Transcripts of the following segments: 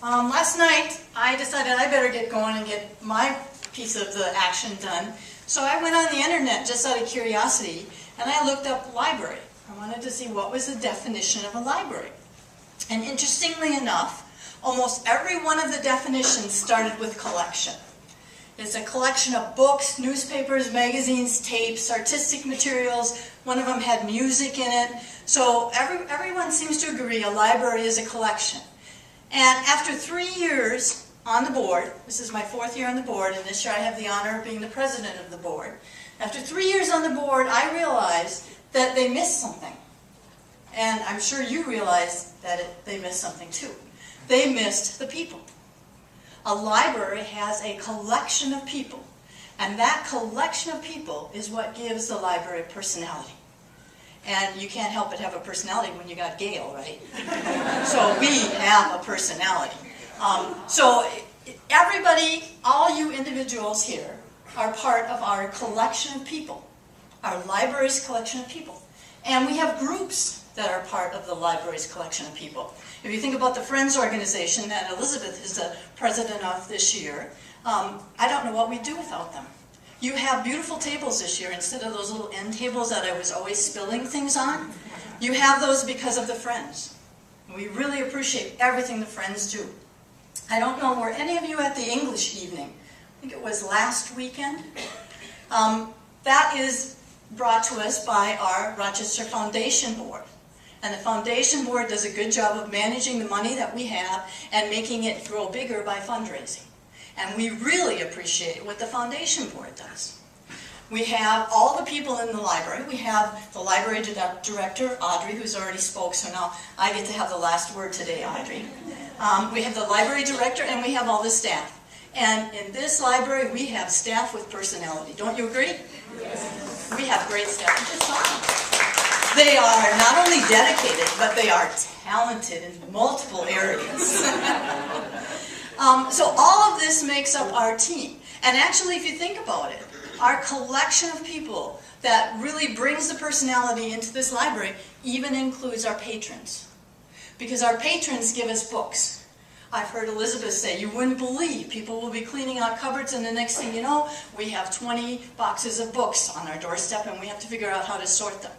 Last night, I decided I better get going and get my piece of the action done. So I went on the internet just out of curiosity, and I looked up library. I wanted to see what was the definition of a library. And interestingly enough, almost every one of the definitions started with collection. It's a collection of books, newspapers, magazines, tapes, artistic materials. One of them had music in it. So everyone seems to agree a library is a collection. And after 3 years on the board, this is my 4th year on the board, and this year I have the honor of being the president of the board. After 3 years on the board, I realized that they missed something. And I'm sure you realize that they missed something too. They missed the people. A library has a collection of people, and that collection of people is what gives the library a personality. And you can't help but have a personality when you got Gail, right? So we have a personality. So everybody, all you individuals here, are part of our collection of people, our library's collection of people. And we have groups that are part of the library's collection of people. If you think about the Friends organization that Elizabeth is the president of this year, I don't know what we'd do without them. You have beautiful tables this year instead of those little end tables that I was always spilling things on. You have those because of the Friends. We really appreciate everything the Friends do. I don't know, were any of you at the English evening? I think it was last weekend. That is brought to us by our Rochester Foundation Board. And the Foundation Board does a good job of managing the money that we have and making it grow bigger by fundraising. And we really appreciate what the Foundation Board does. We have all the people in the library. We have the library director, Audrey, who's already spoke, so now I get to have the last word today, Audrey. We have the library director, and we have all the staff. And in this library, we have staff with personality. Don't you agree? Yes. We have great staff. Just saw them. They are not only dedicated, but they are talented in multiple areas. So all of this makes up our team. And actually, if you think about it, our collection of people that really brings the personality into this library even includes our patrons. Because our patrons give us books. I've heard Elizabeth say, you wouldn't believe people will be cleaning out cupboards, and the next thing you know, we have 20 boxes of books on our doorstep, and we have to figure out how to sort them.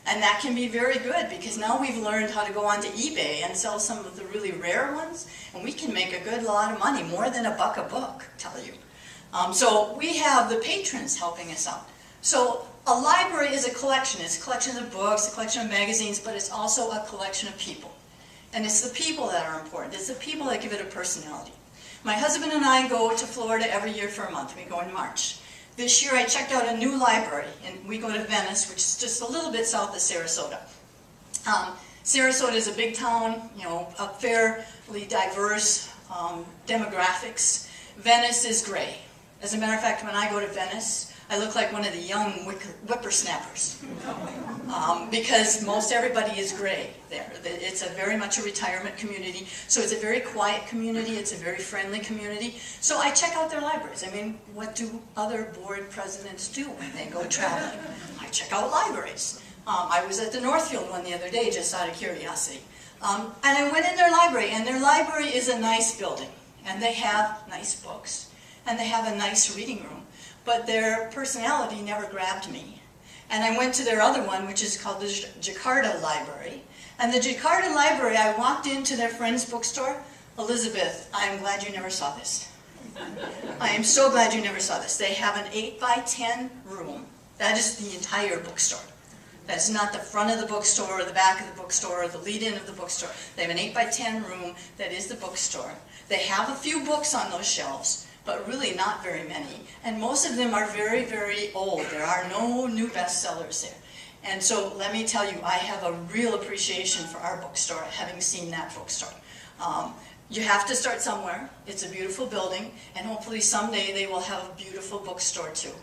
And that can be very good, because now we've learned how to go onto eBay and sell some of the really rare ones, and we can make a good lot of money, more than $1 a book, I tell you. So we have the patrons helping us out. So a library is a collection. It's a collection of books, a collection of magazines, but it's also a collection of people. And it's the people that are important. It's the people that give it a personality. My husband and I go to Florida every year for a month. We go in March. This year I checked out a new library, and we go to Venice, which is just a little bit south of Sarasota. Sarasota is a big town, you know, a fairly diverse demographics. Venice is gray. As a matter of fact, when I go to Venice, I look like one of the young whippersnappers. Because most everybody is gray there. It's very much a retirement community, so it's a very quiet community, it's a very friendly community. So I check out their libraries. I mean, what do other board presidents do when they go traveling? I check out libraries. I was at the Northfield one the other day, just out of curiosity. And I went in their library, and their library is a nice building. And they have nice books, and they have a nice reading room. But their personality never grabbed me. And I went to their other one, which is called the Jakarta Library. And the Jakarta Library, I walked into their friend's bookstore. Elizabeth, I am glad you never saw this. I am so glad you never saw this. They have an 8x10 room. That is the entire bookstore. That's not the front of the bookstore or the back of the bookstore or the lead-in of the bookstore. They have an 8x10 room that is the bookstore. They have a few books on those shelves, but really not very many. And most of them are very, very old. There are no new bestsellers there. And so let me tell you, I have a real appreciation for our bookstore, having seen that bookstore. You have to start somewhere. It's a beautiful building, and hopefully someday they will have a beautiful bookstore too.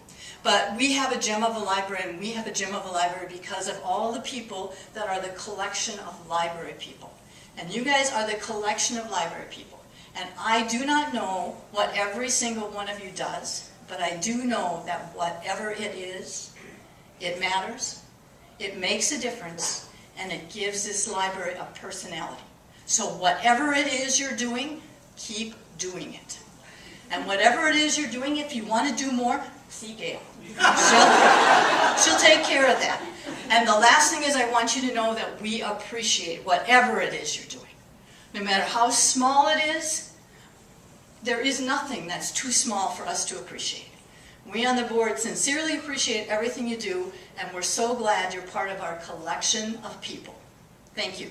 But we have a gem of a library, and we have a gem of a library because of all the people that are the collection of library people. And you guys are the collection of library people. And I do not know what every single one of you does, but I do know that whatever it is, it matters, it makes a difference, and it gives this library a personality. So whatever it is you're doing, keep doing it. And whatever it is you're doing, if you want to do more, see Gail. She'll take care of that. And the last thing is I want you to know that we appreciate whatever it is you're doing. No matter how small it is, there is nothing that's too small for us to appreciate. We on the board sincerely appreciate everything you do, and we're so glad you're part of our collection of people. Thank you.